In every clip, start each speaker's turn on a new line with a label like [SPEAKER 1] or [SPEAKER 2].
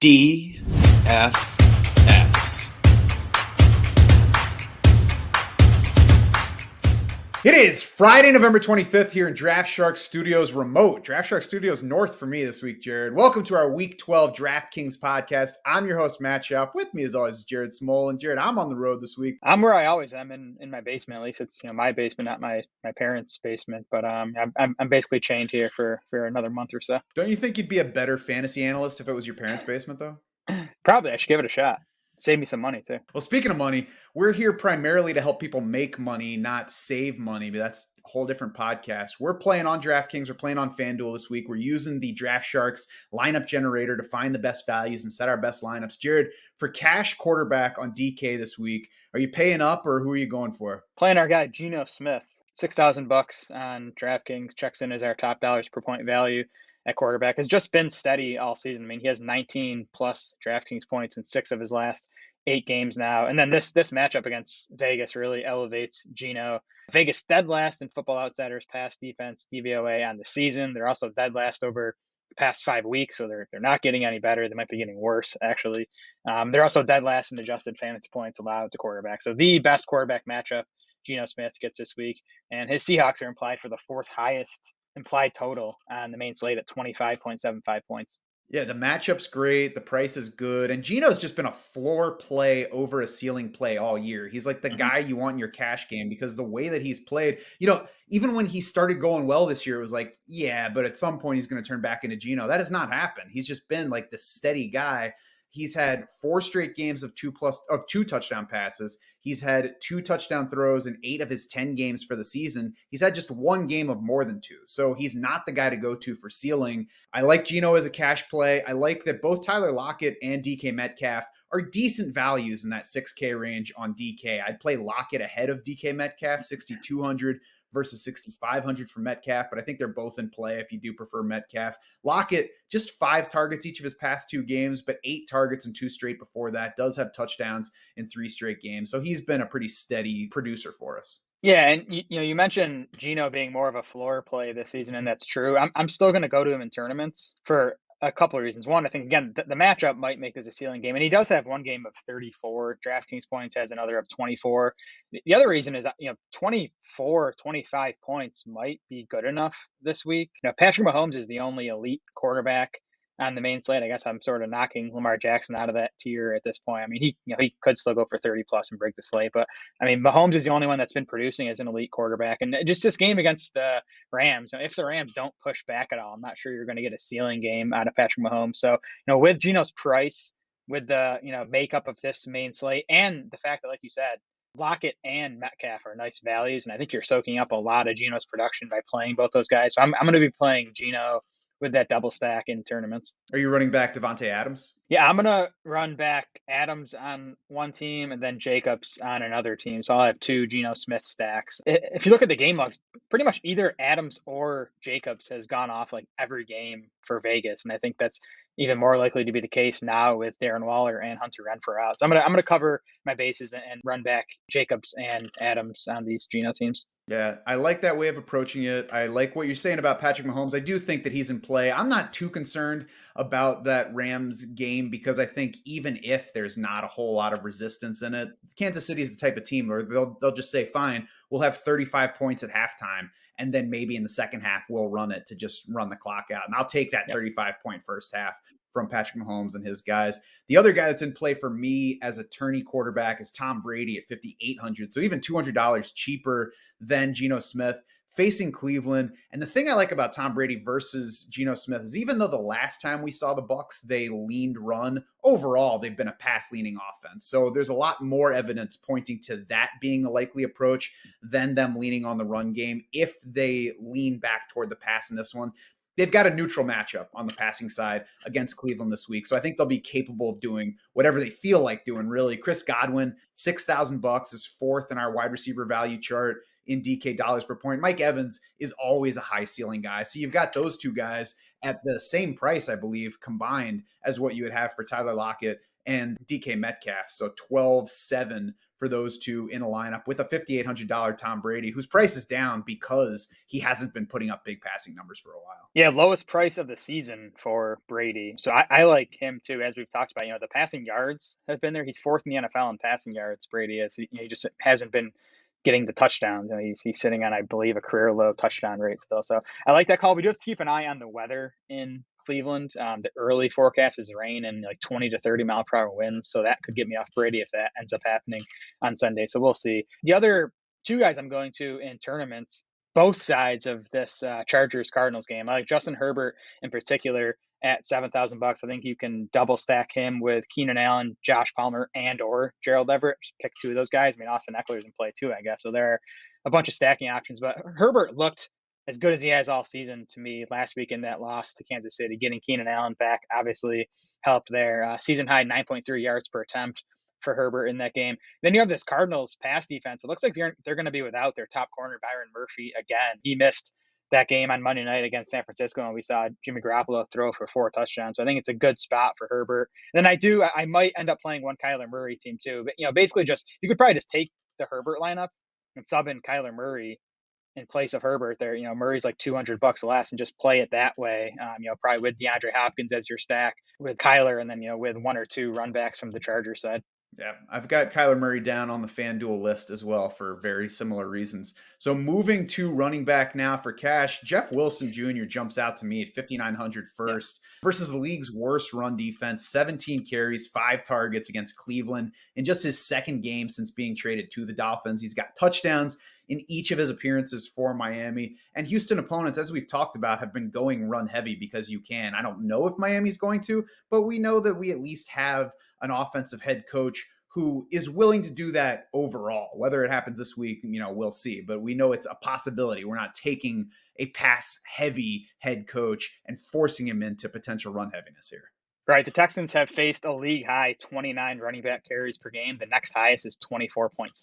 [SPEAKER 1] DFS. It is Friday, November 25th here in Draft Shark Studios remote. Draft Shark Studios north for me this week, Jared. Welcome to our Week 12 DraftKings podcast. I'm your host, Matt Schauf. With me, as always, is Jared Small. And Jared, I'm on the road this week.
[SPEAKER 2] I'm where I always am in my basement. At least it's my basement, not my parents' basement. But I'm basically chained here for another month or so.
[SPEAKER 1] Don't you think you'd be a better fantasy analyst if it was your parents' basement, though?
[SPEAKER 2] Probably. I should give it a shot. Save me some money, too.
[SPEAKER 1] Well, speaking of money, we're here primarily to help people make money, not save money, but that's a whole different podcast. We're playing on DraftKings. We're playing on FanDuel this week. We're using the Draft Sharks lineup generator to find the best values and set our best lineups. Jared, for cash quarterback on DK this week, are you paying up or who are you going for?
[SPEAKER 2] Playing our guy, Geno Smith. $6,000 on DraftKings. Checks in as our top dollars per point value at quarterback. Has just been steady all season. I mean, he has 19 plus DraftKings points in 6 of his last 8 games now. And then this matchup against Vegas really elevates Geno. Vegas dead last in Football Outsiders pass defense DVOA on the season. They're also dead last over the past 5 weeks, so they're not getting any better. They might be getting worse, actually. They're also dead last in adjusted fantasy points allowed to quarterback. So the best quarterback matchup Geno Smith gets this week. And his Seahawks are implied for the 4th highest implied total on the main slate at 25.75 points.
[SPEAKER 1] Yeah, the matchup's great. The price is good. And Geno's just been a floor play over a ceiling play all year. He's like the guy you want in your cash game because the way that he's played, even when he started going well this year, it was like, yeah, but at some point he's going to turn back into Geno. That has not happened. He's just been like the steady guy. He's had 4 straight games of 2 touchdown passes. He's had 2 touchdown throws in 8 of his 10 games for the season. He's had just 1 game of more than 2. So he's not the guy to go to for ceiling. I like Geno as a cash play. I like that both Tyler Lockett and DK Metcalf are decent values in that 6K range on DK. I'd play Lockett ahead of DK Metcalf, 6,200 versus 6,500 for Metcalf, but I think they're both in play if you do prefer Metcalf. Lockett, just 5 targets each of his past 2 games, but 8 targets in 2 straight before that. Does have touchdowns in 3 straight games. So he's been a pretty steady producer for us.
[SPEAKER 2] Yeah, and you mentioned Geno being more of a floor play this season, and that's true. I'm still going to go to him in tournaments for a couple of reasons. One, I think, again, the matchup might make this a ceiling game. And he does have 1 game of 34 DraftKings points, has another of 24. The other reason is, 24, 25 points might be good enough this week. Patrick Mahomes is the only elite quarterback on the main slate. I guess I'm sort of knocking Lamar Jackson out of that tier at this point. I mean, he could still go for 30 plus and break the slate, but I mean, Mahomes is the only one that's been producing as an elite quarterback. And just this game against the Rams, if the Rams don't push back at all, I'm not sure you're going to get a ceiling game out of Patrick Mahomes. So, with Geno's price, with the, makeup of this main slate, and the fact that, like you said, Lockett and Metcalf are nice values. And I think you're soaking up a lot of Geno's production by playing both those guys. So I'm going to be playing Geno with that double stack in tournaments.
[SPEAKER 1] Are you running back Devontae Adams?
[SPEAKER 2] Yeah, I'm going to run back Adams on one team and then Jacobs on another team. So I'll have 2 Geno Smith stacks. If you look at the game logs, pretty much either Adams or Jacobs has gone off like every game for Vegas. And I think that's even more likely to be the case now with Darren Waller and Hunter Renfrow out. So I'm going to cover my bases and run back Jacobs and Adams on these Geno teams.
[SPEAKER 1] Yeah, I like that way of approaching it. I like what you're saying about Patrick Mahomes. I do think that he's in play. I'm not too concerned about that Rams game because I think even if there's not a whole lot of resistance in it, Kansas City is the type of team where they'll just say, fine, we'll have 35 points at halftime. And then maybe in the second half, we'll run it to just run the clock out. And I'll take that 35-point first half from Patrick Mahomes and his guys. The other guy that's in play for me as a tourney quarterback is Tom Brady at 5,800. So even $200 cheaper than Geno Smith facing Cleveland. And the thing I like about Tom Brady versus Geno Smith is even though the last time we saw the Bucs, they leaned run, overall, they've been a pass-leaning offense. So there's a lot more evidence pointing to that being a likely approach than them leaning on the run game. If they lean back toward the pass in this one, they've got a neutral matchup on the passing side against Cleveland this week. So I think they'll be capable of doing whatever they feel like doing, really. Chris Godwin, $6,000 is 4th in our wide receiver value chart in DK dollars per point. Mike Evans is always a high ceiling guy. So you've got those 2 guys at the same price, I believe, combined as what you would have for Tyler Lockett and DK Metcalf. So 12-7 for those two in a lineup with a $5,800 Tom Brady, whose price is down because he hasn't been putting up big passing numbers for a while.
[SPEAKER 2] Yeah, lowest price of the season for Brady. So I like him too, as we've talked about. The passing yards have been there. He's fourth in the NFL in passing yards, Brady is. He just hasn't been getting the touchdowns. He's sitting on, I believe, a career low touchdown rate still. So I like that call. We do have to keep an eye on the weather in Cleveland. The early forecast is rain and like 20 to 30 mile per hour winds. So that could get me off Brady if that ends up happening on Sunday. So we'll see. The other two guys I'm going to in tournaments, both sides of this Chargers Cardinals game. I like Justin Herbert in particular at $7,000. I think you can double stack him with Keenan Allen, Josh Palmer, and or Gerald Everett. Just pick two of those guys. I mean, Austin Eckler's in play too, I guess. So there are a bunch of stacking options. But Herbert looked as good as he has all season to me last week in that loss to Kansas City. Getting Keenan Allen back obviously helped there. Season high 9.3 yards per attempt for Herbert in that game. Then you have this Cardinals pass defense. It looks like they're going to be without their top corner, Byron Murphy, again. He missed that game on Monday night against San Francisco, and we saw Jimmy Garoppolo throw for 4 touchdowns. So I think it's a good spot for Herbert. And then I might end up playing one Kyler Murray team too. But, basically you could probably just take the Herbert lineup and sub in Kyler Murray in place of Herbert there. Murray's like $200 less and just play it that way. Probably with DeAndre Hopkins as your stack with Kyler, and then, with one or two run backs from the Chargers side.
[SPEAKER 1] Yeah, I've got Kyler Murray down on the FanDuel list as well for very similar reasons. So moving to running back now for cash, Jeff Wilson Jr. jumps out to me at 5,900 first versus the league's worst run defense, 17 carries, 5 targets against Cleveland in just his second game since being traded to the Dolphins. He's got touchdowns in each of his appearances for Miami. And Houston opponents, as we've talked about, have been going run heavy because you can. I don't know if Miami's going to, but we know that we at least have an offensive head coach who is willing to do that overall. Whether it happens this week, we'll see. But we know it's a possibility. We're not taking a pass-heavy head coach and forcing him into potential run heaviness here.
[SPEAKER 2] Right. The Texans have faced a league high 29 running back carries per game. The next highest is 24.7.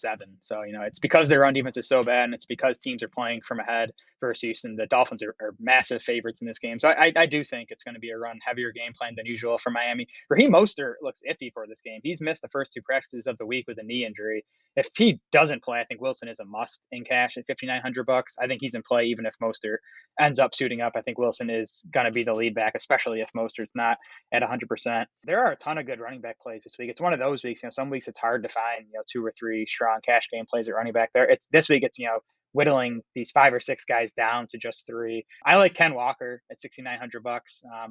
[SPEAKER 2] So, it's because their run defense is so bad, and it's because teams are playing from ahead versus Houston. The Dolphins are massive favorites in this game. So I do think it's going to be a run heavier game plan than usual for Miami. Raheem Mostert looks iffy for this game. He's missed the first 2 practices of the week with a knee injury. If he doesn't play, I think Wilson is a must in cash at $5,900. I think he's in play even if Mostert ends up suiting up. I think Wilson is going to be the lead back, especially if Mostert's not at 100%. There are a ton of good running back plays this week. It's one of those weeks, some weeks it's hard to find, 2 or 3 strong cash game plays at running back there. This week it's, whittling these 5 or 6 guys down to just 3. I like Ken Walker at $6,900.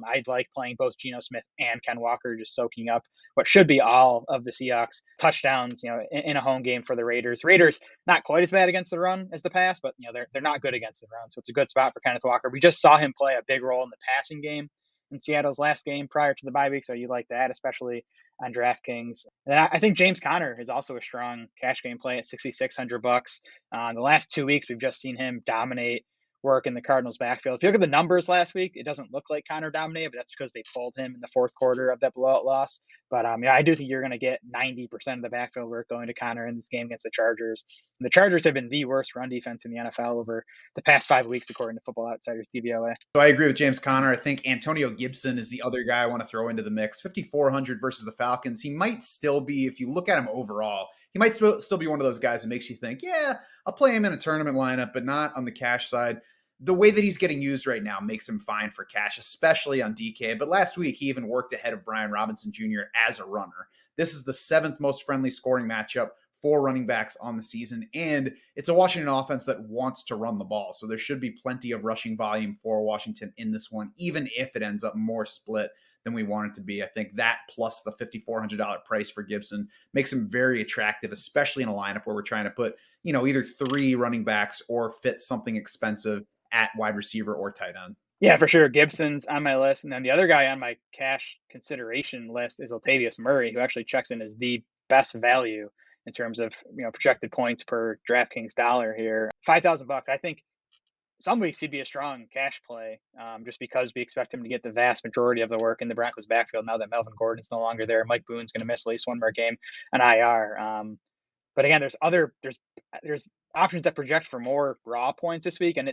[SPEAKER 2] I'd like playing both Geno Smith and Ken Walker, just soaking up what should be all of the Seahawks touchdowns, in a home game for the Raiders. Raiders not quite as bad against the run as the pass, but they're not good against the run. So it's a good spot for Kenneth Walker. We just saw him play a big role in the passing game in Seattle's last game prior to the bye week. So you like that, especially on DraftKings. And I think James Conner is also a strong cash game play at $6,600. The last 2 weeks, we've just seen him dominate work in the Cardinals backfield. If you look at the numbers last week, it doesn't look like Conner dominated, but that's because they pulled him in the fourth quarter of that blowout loss. But I do think you're going to get 90% of the backfield work going to Conner in this game against the Chargers. And the Chargers have been the worst run defense in the NFL over the past 5 weeks, according to Football Outsiders DVOA.
[SPEAKER 1] So I agree with James Conner. I think Antonio Gibson is the other guy I want to throw into the mix. 5,400 versus the Falcons. He might still be, if you look at him overall, he might still be one of those guys that makes you think, yeah, I'll play him in a tournament lineup, but not on the cash side. The way that he's getting used right now makes him fine for cash, especially on DK. But last week, he even worked ahead of Brian Robinson Jr. as a runner. This is the 7th most friendly scoring matchup for running backs on the season. And it's a Washington offense that wants to run the ball. So there should be plenty of rushing volume for Washington in this one, even if it ends up more split than we want it to be. I think that plus the $5,400 price for Gibson makes him very attractive, especially in a lineup where we're trying to put, either 3 running backs or fit something expensive at wide receiver or tight end.
[SPEAKER 2] Yeah, for sure. Gibson's on my list. And then the other guy on my cash consideration list is Latavius Murray, who actually checks in as the best value in terms of, projected points per DraftKings dollar here. $5,000. I think some weeks he'd be a strong cash play, just because we expect him to get the vast majority of the work in the Broncos backfield now that Melvin Gordon's no longer there. Mike Boone's going to miss at least one more game on IR. But again, there's options that project for more raw points this week, and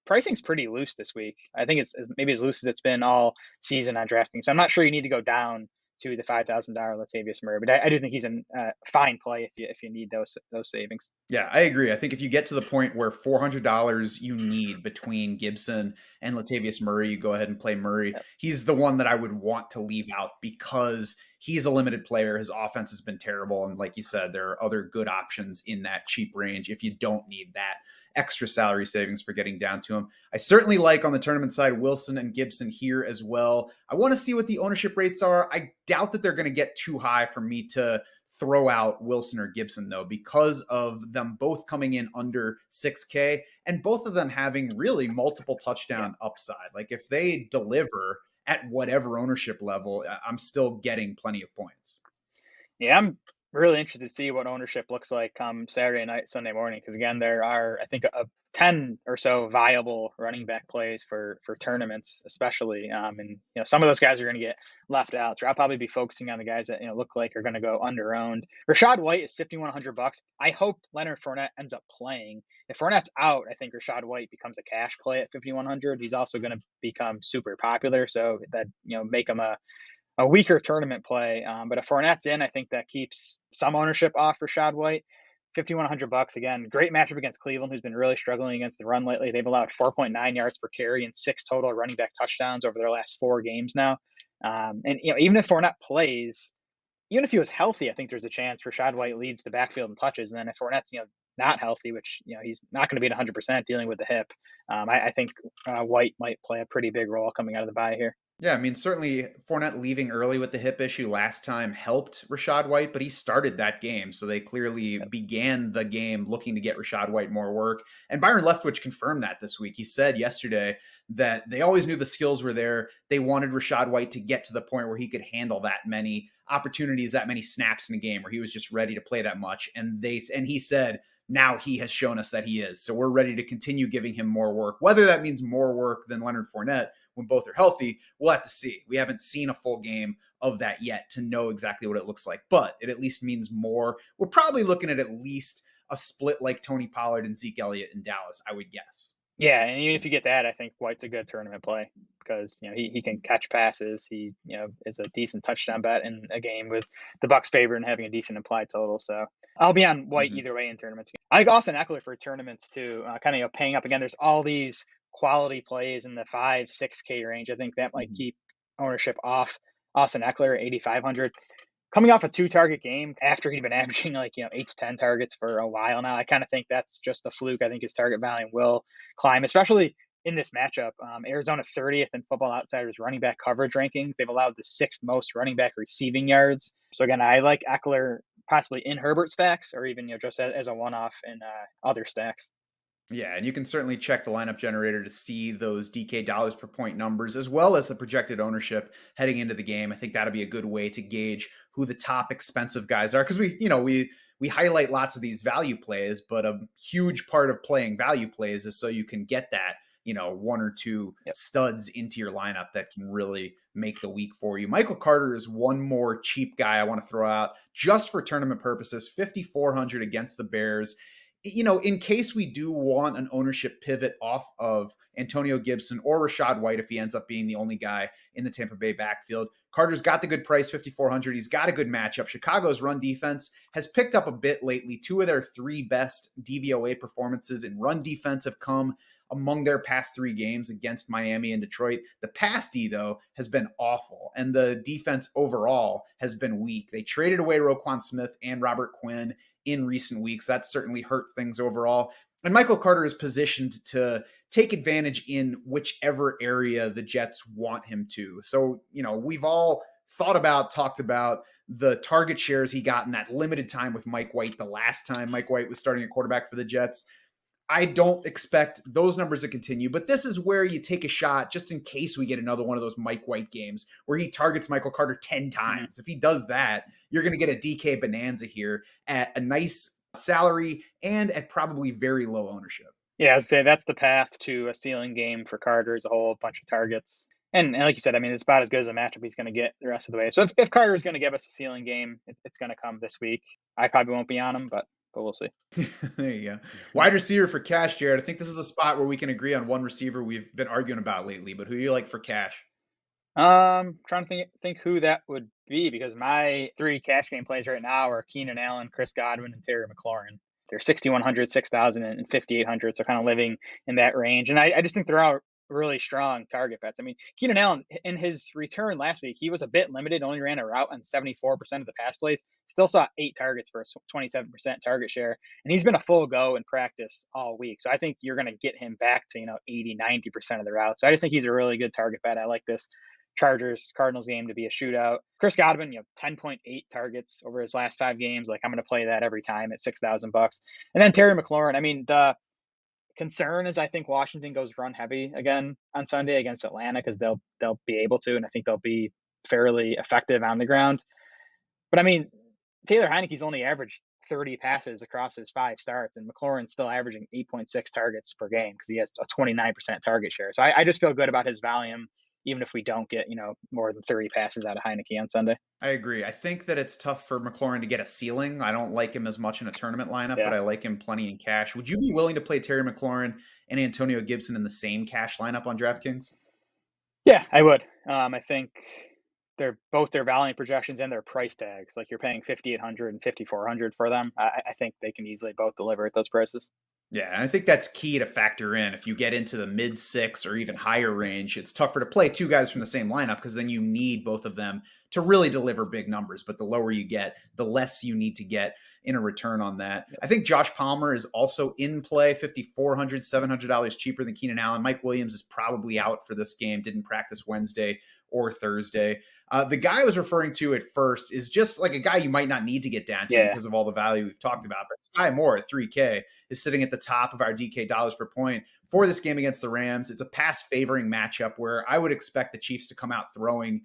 [SPEAKER 2] pricing's pretty loose this week. I think it's maybe as loose as it's been all season on DraftKings. So I'm not sure you need to go down to the $5,000 Latavius Murray. But I do think he's a fine play if you need those savings.
[SPEAKER 1] Yeah, I agree. I think if you get to the point where $400 you need between Gibson and Latavius Murray, you go ahead and play Murray.
[SPEAKER 2] Yep.
[SPEAKER 1] He's the one that I would want to leave out because he's a limited player. His offense has been terrible. And like you said, there are other good options in that cheap range if you don't need that extra salary savings for getting down to him. I certainly like on the tournament side Wilson and Gibson here as well. I want to see what the ownership rates are. I doubt that they're going to get too high for me to throw out Wilson or Gibson, though, because of them both coming in under 6K and both of them having really multiple touchdown upside. Like if they deliver at whatever ownership level, I'm still getting plenty of points.
[SPEAKER 2] Yeah, I'm really interested to see what ownership looks like come Saturday night, Sunday morning. Because again, there are, I think, 10 or so viable running back plays for tournaments, especially. And some of those guys are going to get left out. So I'll probably be focusing on the guys that look like are going to go under owned. Rashad White is $5,100. I hope Leonard Fournette ends up playing. If Fournette's out, I think Rashad White becomes a cash play at $5,100. He's also going to become super popular, so that make him a weaker tournament play. But if Fournette's in, I think that keeps some ownership off Rashad White. $5,100 again. Great matchup against Cleveland, who's been really struggling against the run lately. They've allowed 4.9 yards per carry and 6 total running back touchdowns over their last 4 games now. And even if Fournette plays, even if he was healthy, I think there's a chance Rashad White leads the backfield in touches. And then if Fournette's not healthy, which he's not going to be at 100% dealing with the hip, I think White might play a pretty big role coming out of the bye here.
[SPEAKER 1] Yeah, I mean, certainly Fournette leaving early with the hip issue last time helped Rashad White, but he started that game. So they clearly began the game looking to get Rashad White more work. And Byron Leftwich confirmed that this week. He said yesterday that they always knew the skills were there. They wanted Rashad White to get to the point where he could handle that many opportunities, that many snaps in a game where he was just ready to play that much. And he said, now he has shown us that he is. So we're ready to continue giving him more work. Whether that means more work than Leonard Fournette when both are healthy, we'll have to see. We haven't seen a full game of that yet to know exactly what it looks like, but it at least means more. We're probably looking at least a split like Tony Pollard and Zeke Elliott in Dallas, I would guess.
[SPEAKER 2] Yeah, and even if you get that, I think White's a good tournament play because he can catch passes. He is a decent touchdown bet in a game with the Bucs favorite and having a decent implied total. So I'll be on White either way in tournaments. I like Austin Ekeler for tournaments too. Kind of paying up again. There's all these quality plays in the 5-6K range. I think that might keep ownership off Austin Ekeler at 8,500. Coming off a 2-target game after he'd been averaging 8 to 10 targets for a while now, I kind of think that's just a fluke. I think his target volume will climb, especially in this matchup. Arizona 30th in Football Outsiders running back coverage rankings. They've allowed the 6th most running back receiving yards. So again, I like Ekeler possibly in Herbert stacks or even just as a one-off in other stacks.
[SPEAKER 1] Yeah, and you can certainly check the lineup generator to see those DK dollars per point numbers as well as the projected ownership heading into the game. I think that'll be a good way to gauge who the top expensive guys are because we highlight lots of these value plays, but a huge part of playing value plays is so you can get that, 1 or 2 studs into your lineup that can really make the week for you. Michael Carter is one more cheap guy I want to throw out just for tournament purposes, 5,400 against the Bears. In case we do want an ownership pivot off of Antonio Gibson or Rashad White, if he ends up being the only guy in the Tampa Bay backfield, Carter's got the good price, 5,400. He's got a good matchup. Chicago's run defense has picked up a bit lately. 2 of their 3 best DVOA performances in run defense have come among their past 3 games against Miami and Detroit. The pass D, though, has been awful, and the defense overall has been weak. They traded away Roquan Smith and Robert Quinn in recent weeks. That certainly hurt things overall. And Michael Carter is positioned to take advantage in whichever area the Jets want him to. So, we've all talked about the target shares he got in that limited time with Mike White the last time Mike White was starting at quarterback for the Jets. I don't expect those numbers to continue, but this is where you take a shot just in case we get another one of those Mike White games where he targets Michael Carter 10 times. If he does that, you're going to get a DK bonanza here at a nice salary and at probably very low ownership.
[SPEAKER 2] Yeah, I'd say that's the path to a ceiling game for Carter as a whole bunch of targets. And like you said, it's about as good as a matchup he's going to get the rest of the way. So if Carter is going to give us a ceiling game, it's going to come this week. I probably won't be on him, but we'll see.
[SPEAKER 1] There you go. Wide receiver for cash, Jared. I think this is the spot where we can agree on one receiver we've been arguing about lately, but who do you like for cash?
[SPEAKER 2] Trying to think who that would be because my three cash game plays right now are Keenan Allen, Chris Godwin, and Terry McLaurin. They're 6,100, 6,000, and 5,800. So kind of living in that range. And I just think they're all really strong target bets. I mean, Keenan Allen, in his return last week, he was a bit limited, only ran a route on 74% of the pass plays, still saw 8 targets for a 27% target share. And he's been a full go in practice all week. So I think you're going to get him back to, 80, 90% of the route. So I just think he's a really good target bet. I like this Chargers Cardinals game to be a shootout. Chris Godwin, 10.8 targets over his last 5 games. Like, I'm going to play that every time at $6,000. And then Terry McLaurin. I mean, the concern is I think Washington goes run heavy again on Sunday against Atlanta because they'll be able to, and I think they'll be fairly effective on the ground. But I mean, Taylor Heineke's only averaged 30 passes across his 5 starts, and McLaurin's still averaging 8.6 targets per game because he has a 29% target share. So I just feel good about his volume, even if we don't get, more than 30 passes out of Heineke on Sunday.
[SPEAKER 1] I agree. I think that it's tough for McLaurin to get a ceiling. I don't like him as much in a tournament lineup,
[SPEAKER 2] Yeah.
[SPEAKER 1] but I like him plenty in cash. Would you be willing to play Terry McLaurin and Antonio Gibson in the same cash lineup on DraftKings?
[SPEAKER 2] Yeah, I would. I think they're both their volume projections and their price tags. Like, you're paying 5,800 and 5,400 for them. I think they can easily both deliver at those prices.
[SPEAKER 1] Yeah, and I think that's key to factor in. If you get into the mid 6 or even higher range, it's tougher to play 2 guys from the same lineup because then you need both of them to really deliver big numbers. But the lower you get, the less you need to get in a return on that. I think Josh Palmer is also in play, $5,400, $700 cheaper than Keenan Allen. Mike Williams is probably out for this game, didn't practice Wednesday or Thursday. The guy I was referring to at first is just like a guy you might not need to get down to because of all the value we've talked about. But Sky Moore at 3K is sitting at the top of our DK dollars per point for this game against the Rams. It's a pass favoring matchup where I would expect the Chiefs to come out throwing,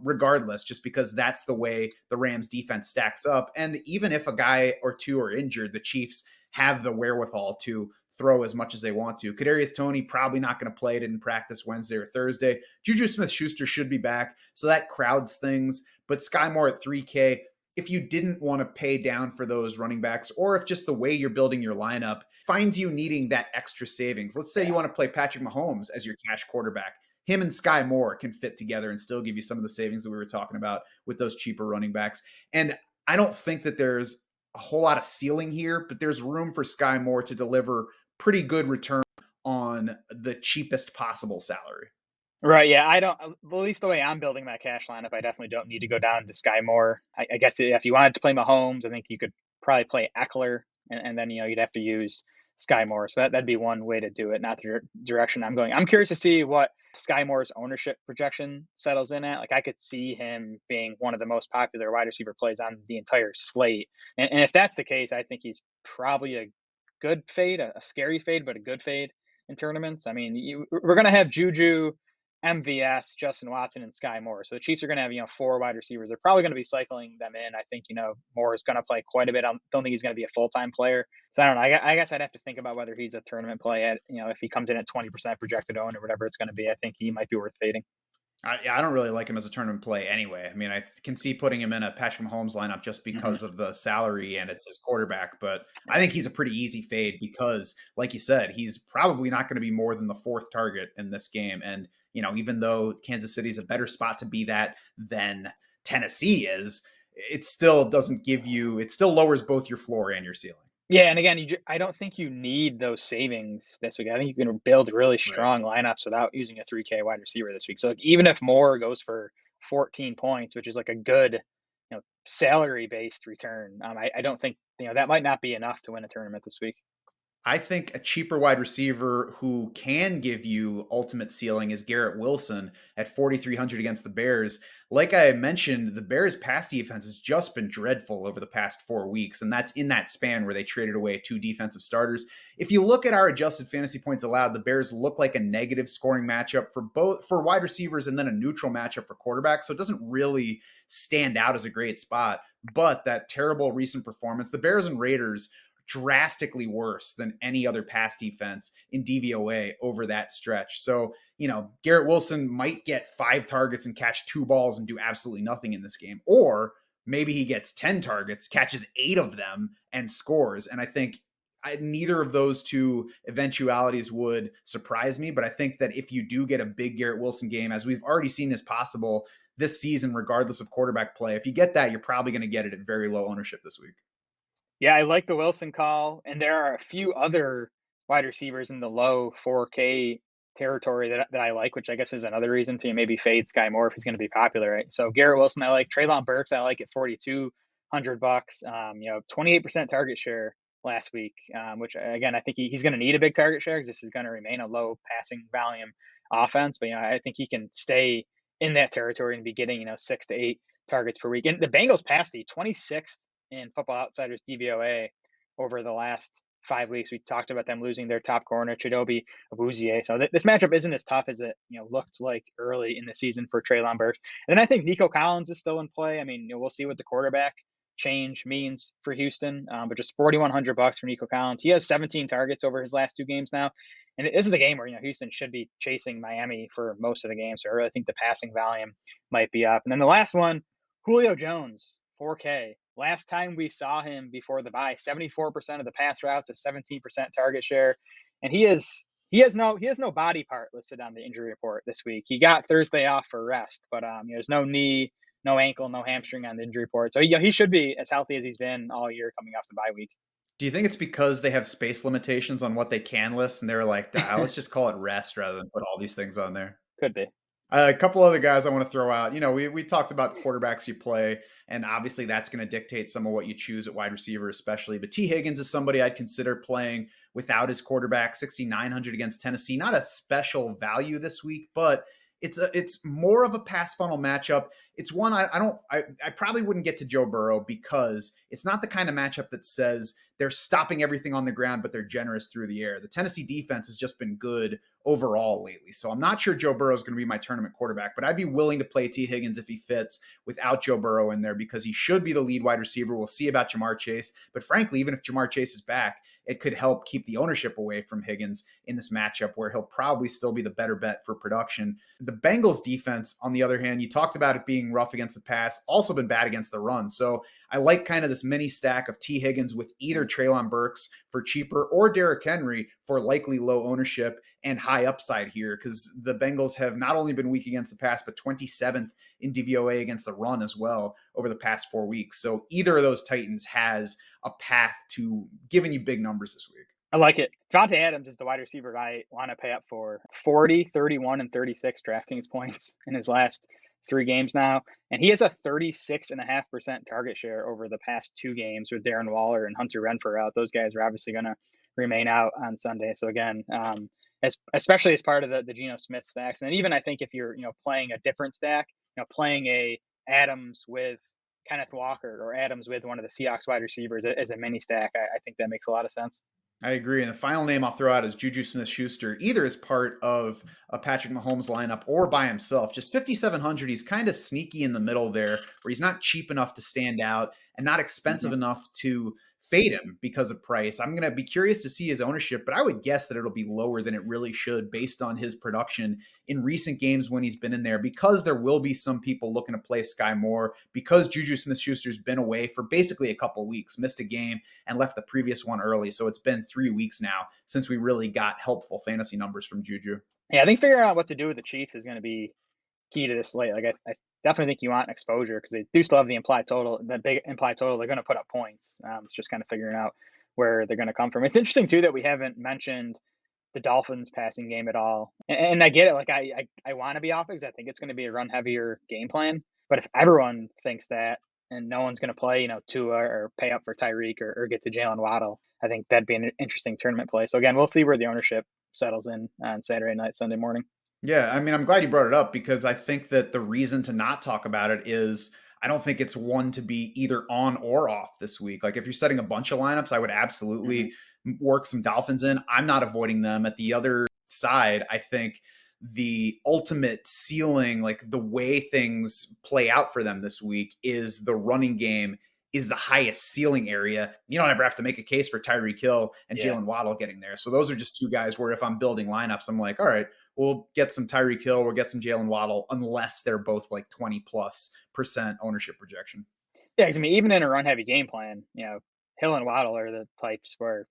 [SPEAKER 1] regardless, just because that's the way the Rams defense stacks up. And even if a guy or two are injured, the Chiefs have the wherewithal to throw as much as they want to. Kadarius Toney probably not going to play. Didn't practice Wednesday or Thursday. Juju Smith-Schuster should be back, so that crowds things. But Sky Moore at 3K, if you didn't want to pay down for those running backs, or if just the way you're building your lineup finds you needing that extra savings. Let's say you want to play Patrick Mahomes as your cash quarterback. Him and Sky Moore can fit together and still give you some of the savings that we were talking about with those cheaper running backs. And I don't think that there's a whole lot of ceiling here, but there's room for Sky Moore to deliver pretty good return on the cheapest possible salary.
[SPEAKER 2] Right. Yeah. At least the way I'm building my cash lineup, I definitely don't need to go down to Sky Moore. I guess if you wanted to play Mahomes, I think you could probably play Ekeler and then, you'd have to use Sky Moore. So that'd be one way to do it, not the direction I'm going. I'm curious to see what Sky Moore's ownership projection settles in at. Like, I could see him being one of the most popular wide receiver plays on the entire slate. And if that's the case, I think he's probably a good fade, a scary fade, but a good fade in tournaments. I mean, we're going to have Juju, MVS, Justin Watson, and Sky Moore. So the Chiefs are going to have, 4 wide receivers. They're probably going to be cycling them in. I think, Moore is going to play quite a bit. I don't think he's going to be a full-time player. So I don't know. I guess I'd have to think about whether he's a tournament play at, if he comes in at 20% projected own or whatever it's going to be. I think he might be worth fading.
[SPEAKER 1] I don't really like him as a tournament play anyway. I mean, I can see putting him in a Patrick Mahomes lineup just because of the salary and it's his quarterback. But I think he's a pretty easy fade because, like you said, he's probably not going to be more than the 4th target in this game. And, even though Kansas City's a better spot to be that than Tennessee is, it still doesn't give you, it still lowers both your floor and your ceiling.
[SPEAKER 2] Yeah, and again, I don't think you need those savings this week. I think you can build really strong lineups without using a 3K wide receiver this week. So even if Moore goes for 14 points, which is like a good, salary-based return, I don't think, that might not be enough to win a tournament this week.
[SPEAKER 1] I think a cheaper wide receiver who can give you ultimate ceiling is Garrett Wilson at 4,300 against the Bears. Like I mentioned, the Bears' pass defense has just been dreadful over the past 4 weeks, and that's in that span where they traded away 2 defensive starters. If you look at our adjusted fantasy points allowed, the Bears look like a negative scoring matchup for wide receivers and then a neutral matchup for quarterbacks, so it doesn't really stand out as a great spot. But that terrible recent performance, the Bears and Raiders drastically worse than any other pass defense in DVOA over that stretch. So, Garrett Wilson might get 5 targets and catch 2 balls and do absolutely nothing in this game. Or maybe he gets 10 targets, catches 8 of them and scores. And I think neither of those 2 eventualities would surprise me. But I think that if you do get a big Garrett Wilson game, as we've already seen is possible, this season, regardless of quarterback play. If you get that, you're probably going to get it at very low ownership this week.
[SPEAKER 2] Yeah, I like the Wilson call, and there are a few other wide receivers in the low 4K territory that I like, which I guess is another reason to maybe fade Sky Moore if he's going to be popular, right? So Garrett Wilson, I like. Treylon Burks, I like at $4,200. 28% target share last week, which again I think he's going to need a big target share because this is going to remain a low passing volume offense. But I think he can stay in that territory and be getting 6 to 8 targets per week. And the Bengals passed the 26th in Football Outsiders DVOA over the last 5 weeks. We talked about them losing their top corner, Chidobe Awuzie. So this matchup isn't as tough as it looked like early in the season for Treylon Burks. And then I think Nico Collins is still in play. I mean, we'll see what the quarterback change means for Houston, but just $4,100 for Nico Collins. He has 17 targets over his last 2 games now, and this is a game where Houston should be chasing Miami for most of the game. So I really think the passing volume might be up. And then the last one, Julio Jones, 4K. Last time we saw him before the bye, 74% of the pass routes, a 17% target share, and he has no body part listed on the injury report this week. He got Thursday off for rest, but there's no knee, no ankle, no hamstring on the injury report. So he should be as healthy as he's been all year coming off the bye week.
[SPEAKER 1] Do you think it's because they have space limitations on what they can list, and they're like, let's just call it rest rather than put all these things on there?
[SPEAKER 2] Could be.
[SPEAKER 1] A couple other guys I want to throw out. We talked about quarterbacks you play, and obviously that's going to dictate some of what you choose at wide receiver, especially. But T. Higgins is somebody I'd consider playing without his quarterback. 6,900 against Tennessee, not a special value this week, but it's more of a pass funnel matchup. It's one I probably wouldn't get to Joe Burrow because it's not the kind of matchup that says they're stopping everything on the ground, but they're generous through the air. The Tennessee defense has just been good overall lately. So I'm not sure Joe Burrow is going to be my tournament quarterback, but I'd be willing to play T. Higgins if he fits without Joe Burrow in there because he should be the lead wide receiver. We'll see about Jamar Chase. But frankly, even if Jamar Chase is back, it could help keep the ownership away from Higgins in this matchup where he'll probably still be the better bet for production. The Bengals defense, on the other hand, you talked about it being rough against the pass, also been bad against the run. So I like kind of this mini stack of T. Higgins with either Treylon Burks for cheaper or Derrick Henry for likely low ownership and high upside here because the Bengals have not only been weak against the pass, but 27th in DVOA against the run as well over the past 4 weeks. So either of those Titans has a path to giving you big numbers this week.
[SPEAKER 2] I like it. Devontae Adams is the wide receiver I want to pay up for. 40, 31, and 36 DraftKings points in his last 3 games now. And he has a 36.5% target share over the past 2 games with Darren Waller and Hunter Renfrow out. Those guys are obviously going to remain out on Sunday. So again, especially as part of the Geno Smith stacks. And even I think if you're playing a different stack, playing a Adams with Kenneth Walker or Adams with one of the Seahawks wide receivers as a mini stack, I think that makes a lot of sense.
[SPEAKER 1] I agree. And the final name I'll throw out is Juju Smith-Schuster, either as part of a Patrick Mahomes lineup or by himself. Just 5,700. He's kind of sneaky in the middle there where he's not cheap enough to stand out and not expensive enough to fade him because of price. I'm going to be curious to see his ownership, but I would guess that it'll be lower than it really should based on his production in recent games when he's been in there, because there will be some people looking to play Sky Moore because Juju Smith-Schuster's been away for basically a couple of weeks, missed a game and left the previous one early. So it's been 3 weeks now since we really got helpful fantasy numbers from Juju.
[SPEAKER 2] Yeah, I think figuring out what to do with the Chiefs is going to be key to this slate. Like I definitely think you want exposure because they do still have the implied total, that big implied total. They're going to put up points. It's just kind of figuring out where they're going to come from. It's interesting too that we haven't mentioned the Dolphins passing game at all. And I get it. Like I want to be off because I think it's going to be a run heavier game plan. But if everyone thinks that and no one's going to play, Tua or pay up for Tyreek or get to Jalen Waddle, I think that'd be an interesting tournament play. So again, we'll see where the ownership settles in on Saturday night, Sunday morning.
[SPEAKER 1] Yeah, I mean, I'm glad you brought it up because I think that the reason to not talk about it is I don't think it's one to be either on or off this week. Like if you're setting a bunch of lineups, I would absolutely work some Dolphins in. I'm not avoiding them. At the other side, I think the ultimate ceiling, like the way things play out for them this week, is the running game is the highest ceiling area. You don't ever have to make a case for Tyreek Hill and Jalen Waddle getting there. So those are just 2 guys where if I'm building lineups, I'm like, all right, we'll get some Tyreek Hill, we'll get some Jalen Waddle, unless they're both like 20+% ownership projection.
[SPEAKER 2] Yeah, because I mean, even in a run heavy game plan, Hill and Waddle are the types where it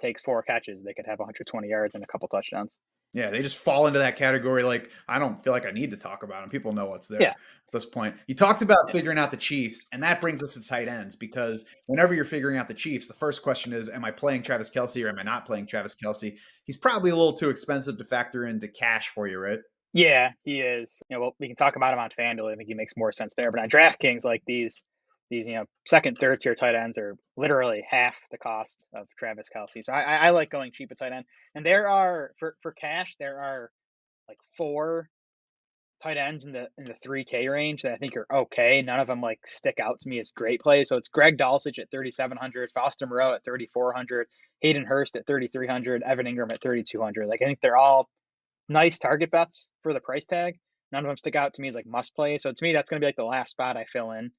[SPEAKER 2] takes 4 catches, they could have 120 yards and a couple touchdowns.
[SPEAKER 1] Yeah, they just fall into that category. Like, I don't feel like I need to talk about them. People know what's there
[SPEAKER 2] Yeah.
[SPEAKER 1] at this point. You talked about
[SPEAKER 2] Yeah.
[SPEAKER 1] figuring out the Chiefs, and that brings us to tight ends because whenever you're figuring out the Chiefs, the first question is, am I playing Travis Kelce or am I not playing Travis Kelce? He's probably a little too expensive to factor into cash for you, right?
[SPEAKER 2] Yeah, he is. Well, we can talk about him on FanDuel. I think he makes more sense there. But on DraftKings, like these second, third tier tight ends are literally half the cost of Travis Kelce. So I like going cheap at tight end. And there are for cash, there are like four tight ends in the 3K range that I think are okay. None of them like stick out to me as great plays. So it's Greg Dulcich at 3,700, Foster Moreau at 3,400, Hayden Hurst at 3,300, Evan Engram at 3,200. Like I think they're all nice target bets for the price tag. None of them stick out to me as like must play. So to me, that's going to be like the last spot I fill in.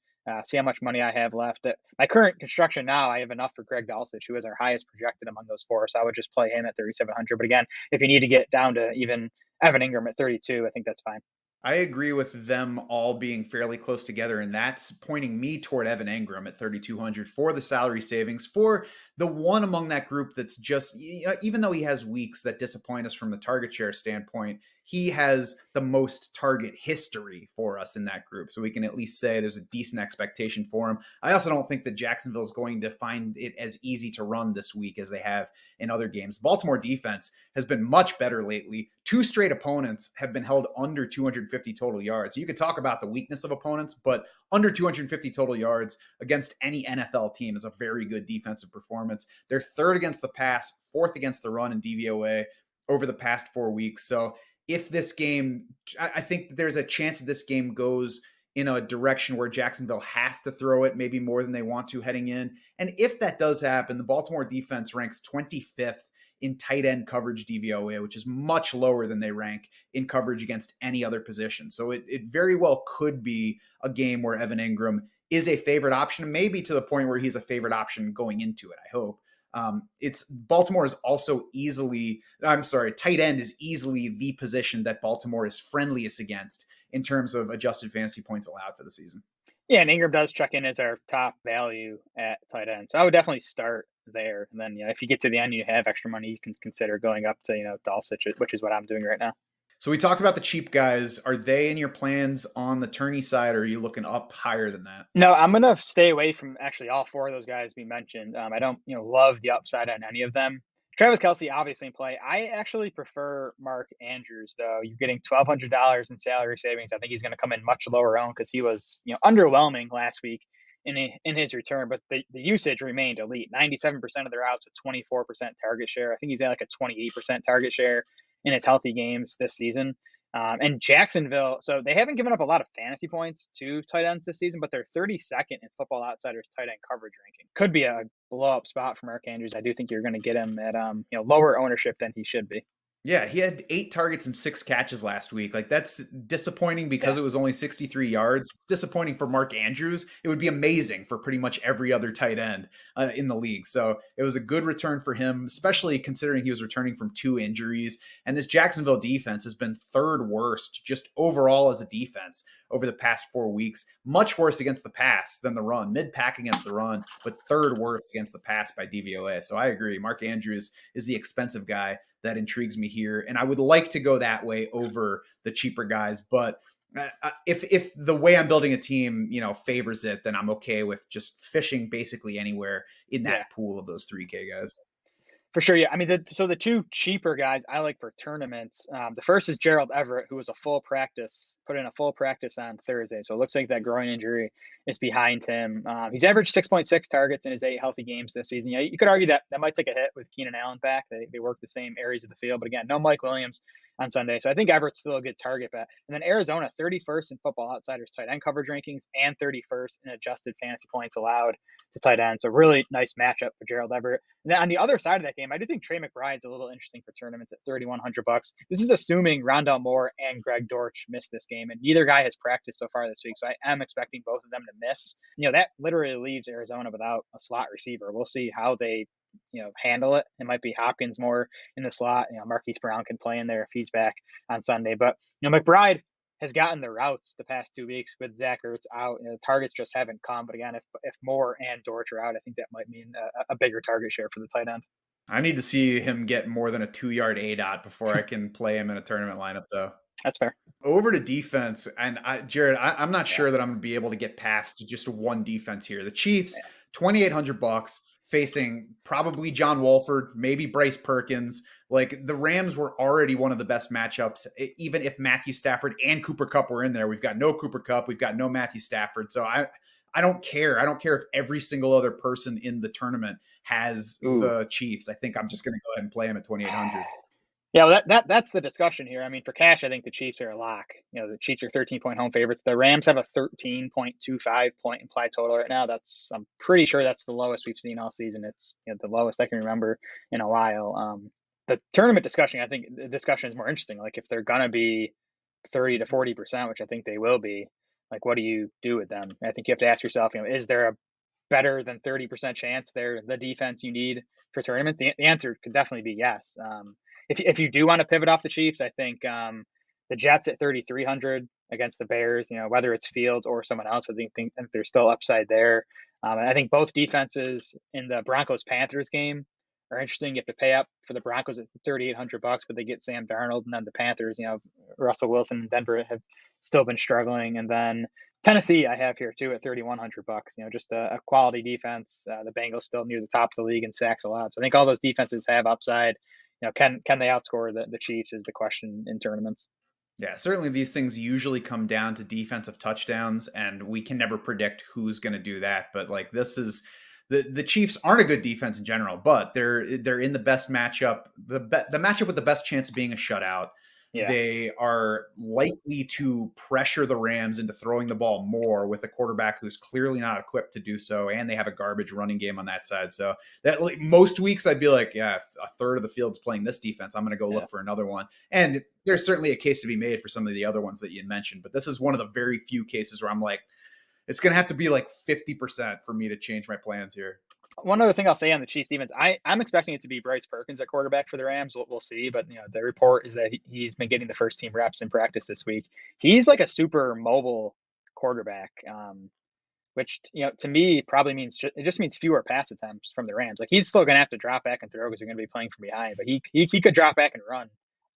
[SPEAKER 2] See how much money I have left. At my current construction now, I have enough for Greg Dulcich, who is our highest projected among those four. So I would just play him at 3,700. But again, if you need to get down to even Evan Engram at 32, I think that's fine.
[SPEAKER 1] I agree with them all being fairly close together, and that's pointing me toward Evan Engram at 3,200 for the salary savings, for the one among that group that's just, even though he has weeks that disappoint us from the target share standpoint, he has the most target history for us in that group. So we can at least say there's a decent expectation for him. I also don't think that Jacksonville is going to find it as easy to run this week as they have in other games. Baltimore defense has been much better lately. Two straight opponents have been held under 250 total yards. You could talk about the weakness of opponents, but under 250 total yards against any NFL team is a very good defensive performance. They're third against the pass, fourth against the run in DVOA over the past 4 weeks. So if this game, I think there's a chance that this game goes in a direction where Jacksonville has to throw it maybe more than they want to heading in. And if that does happen, the Baltimore defense ranks 25th in tight end coverage DVOA, which is much lower than they rank in coverage against any other position. So it very well could be a game where Evan Engram is a favorite option, maybe to the point where he's a favorite option going into it, I hope. It's Baltimore is also tight end is easily the position that Baltimore is friendliest against in terms of adjusted fantasy points allowed for the season.
[SPEAKER 2] Yeah, and Ingram does check in as our top value at tight end. So I would definitely start there. And then, if you get to the end, you have extra money, you can consider going up to, Dulcich, which is what I'm doing right now.
[SPEAKER 1] So we talked about the cheap guys. Are they in your plans on the tourney side, or are you looking up higher than that?
[SPEAKER 2] No, I'm gonna stay away from actually all four of those guys we mentioned. I don't, love the upside on any of them. Travis Kelce, obviously in play. I actually prefer Mark Andrews, though. You're getting $1,200 in salary savings. I think he's going to come in much lower owned because he was, underwhelming last week in his return. But the usage remained elite. 97% of their outs with 24% target share. I think he's at like a 28% target share in his healthy games this season. And Jacksonville, so they haven't given up a lot of fantasy points to tight ends this season, but they're 32nd in Football Outsiders tight end coverage ranking. Could be a blow up spot for Mark Andrews. I do think you're going to get him at lower ownership than he should be.
[SPEAKER 1] Yeah, he had 8 targets and 6 catches last week. Like, that's disappointing because
[SPEAKER 2] Yeah,
[SPEAKER 1] it was only 63 yards. It's disappointing for Mark Andrews. It would be amazing for pretty much every other tight end in the league. So it was a good return for him, especially considering he was returning from 2 injuries. And this Jacksonville defense has been third worst just overall as a defense over the past 4 weeks. Much worse against the pass than the run, mid-pack against the run, but third worst against the pass by DVOA. So I agree. Mark Andrews is the expensive guy that intrigues me here. And I would like to go that way over the cheaper guys. But if the way I'm building a team, favors it, then I'm okay with just fishing basically anywhere in
[SPEAKER 2] yeah.
[SPEAKER 1] that pool of those 3K guys.
[SPEAKER 2] For sure, yeah. I mean, so the two cheaper guys I like for tournaments. The first is Gerald Everett, who was put in a full practice on Thursday. So it looks like that groin injury is behind him. He's averaged 6.6 targets in his 8 healthy games this season. Yeah, you could argue that might take a hit with Keenan Allen back. They work the same areas of the field, but again, no Mike Williams on Sunday. So I think Everett's still a good target bet. And then Arizona, 31st in Football Outsiders tight end coverage rankings and 31st in adjusted fantasy points allowed to tight end. So really nice matchup for Gerald Everett. And then on the other side of that game, I do think Trey McBride's a little interesting for tournaments at $3,100. This is assuming Rondell Moore and Greg Dortch miss this game, and neither guy has practiced so far this week. So I am expecting both of them to miss. That literally leaves Arizona without a slot receiver. We'll see how they handle it. It might be Hopkins more in the slot. Marquise Brown can play in there if he's back on Sunday. But McBride has gotten the routes the past 2 weeks with Zach Ertz out. The targets just haven't come. But again, if Moore and Dortch are out, I think that might mean a bigger target share for the tight end.
[SPEAKER 1] I need to see him get more than a 2-yard ADOT before I can play him in a tournament lineup, though.
[SPEAKER 2] That's fair.
[SPEAKER 1] Over to defense, and Jared, I'm not
[SPEAKER 2] Yeah.
[SPEAKER 1] sure that I'm going to be able to get past just one defense here. The Chiefs,
[SPEAKER 2] Yeah.
[SPEAKER 1] $2,800 facing probably John Wolford, maybe Bryce Perkins. Like the Rams were already one of the best matchups, even if Matthew Stafford and Cooper Kupp were in there. We've got no Cooper Kupp, we've got no Matthew Stafford, so I don't care. I don't care if every single other person in the tournament has
[SPEAKER 2] Ooh.
[SPEAKER 1] the Chiefs. I think I'm just going to go ahead and play them at 2,800.
[SPEAKER 2] Yeah, well, that's the discussion here. I mean, for cash, I think the Chiefs are a lock. The Chiefs are 13-point home favorites. The Rams have a 13.25 point implied total right now. I'm pretty sure that's the lowest we've seen all season. It's the lowest I can remember in a while. The tournament discussion, I think the discussion is more interesting. Like if they're gonna be 30 to 40%, which I think they will be, like what do you do with them? I think you have to ask yourself, is there a better than 30% chance they're the defense you need for tournaments? The answer could definitely be yes. If you do want to pivot off the Chiefs, I think the Jets at 3,300 against the Bears, whether it's Fields or someone else, I think there's still upside there. I think both defenses in the Broncos-Panthers game are interesting. You have to pay up for the Broncos at $3,800, but they get Sam Darnold, and then the Panthers, Russell Wilson and Denver have still been struggling, and then Tennessee I have here too at $3,100. Just a quality defense. The Bengals still near the top of the league in sacks allowed. So I think all those defenses have upside. Can they outscore the Chiefs is the question in tournaments.
[SPEAKER 1] Yeah, certainly these things usually come down to defensive touchdowns, and we can never predict who's going to do that. But like this is the Chiefs aren't a good defense in general, but they're in the best matchup, the matchup with the best chance of being a shutout.
[SPEAKER 2] Yeah.
[SPEAKER 1] They are likely to pressure the Rams into throwing the ball more with a quarterback who's clearly not equipped to do so, and they have a garbage running game on that side. So that like, most weeks I'd be like, yeah, if a third of the field's playing this defense, I'm going to go look for another one. And there's certainly a case to be made for some of the other ones that you mentioned, but this is one of the very few cases where I'm like, it's going to have to be like 50% for me to change my plans here.
[SPEAKER 2] One other thing I'll say on the Chiefs defense, I'm expecting it to be Bryce Perkins at quarterback for the Rams. We'll see, but the report is that he's been getting the first team reps in practice this week. He's like a super mobile quarterback, which to me probably means it just means fewer pass attempts from the Rams. Like he's still going to have to drop back and throw because they're going to be playing from behind, but he could drop back and run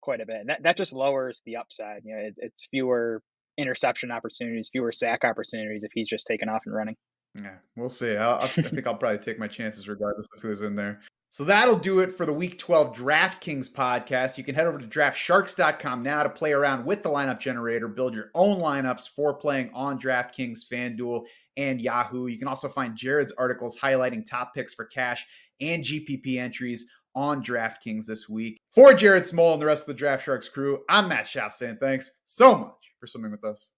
[SPEAKER 2] quite a bit, and that just lowers the upside. It's fewer interception opportunities, fewer sack opportunities if he's just taking off and running.
[SPEAKER 1] Yeah, we'll see. I think I'll probably take my chances regardless of who's in there. So that'll do it for the Week 12 DraftKings podcast. You can head over to draftsharks.com now to play around with the lineup generator, build your own lineups for playing on DraftKings, FanDuel, and Yahoo. You can also find Jared's articles highlighting top picks for cash and GPP entries on DraftKings this week. For Jared Small and the rest of the Draft Sharks crew, I'm Matt Schaff saying thanks so much for swimming with us.